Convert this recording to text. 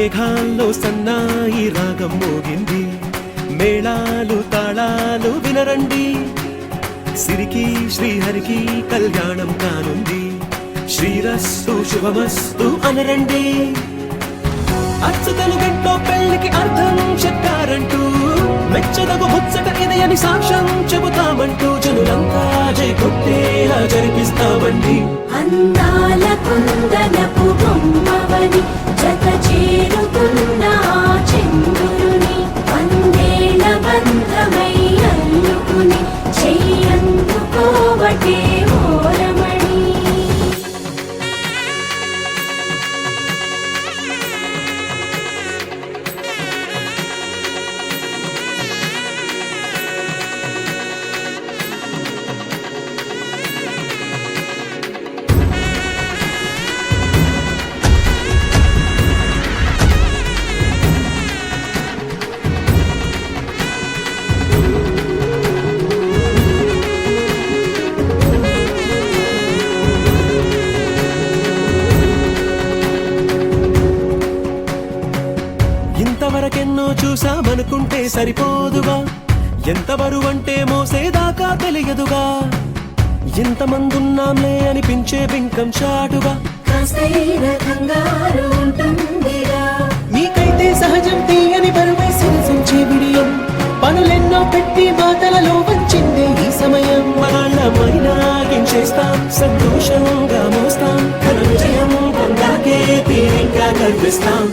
మేఘాల్లో సన్నాయి రాగం మోగింది, మేళాలు తాళాలు వినరండి, సిరికి శ్రీహరికి కళ్యాణం కానుంది, శ్రీరస్తు శుభమస్తు అనరండి. అచ్చతలు గంటో పెళ్లికి అర్థం చెప్పారంటూ, మెచ్చదగు ముచ్చట ఇది అని సాక్ష్యం చెబుతామంటూ, జనులంతా జై కొట్టేలా జరిపిస్తామండి. అందాల కుందనపు బొమ్మవని జత చేరుతున్న చంద్రుని, వందేళ్ల బంధమై అల్లుకుని చెయ్యందుకోవటే ఓరమణి. ఇంతవరకెన్నో చూసామనుకుంటే సరిపోదుగా, ఎంత బరువంటే మోసేదాకా తెలియదుగా, ఇంతమందున్నాంలే అనిపించే బింకం చాటుగా, నీకైతే సహజం తీయని బరువై సిరిసించే విడియం, పనులెన్నో పెట్టి మాటలలో వంచిందే ఈ సమయం. మనమైనా ఏం చేస్తాం, సంతోషంగా మోస్తాం, ఘన విజయం పొందాకే తీరిగ్గా కనిపిస్తాం.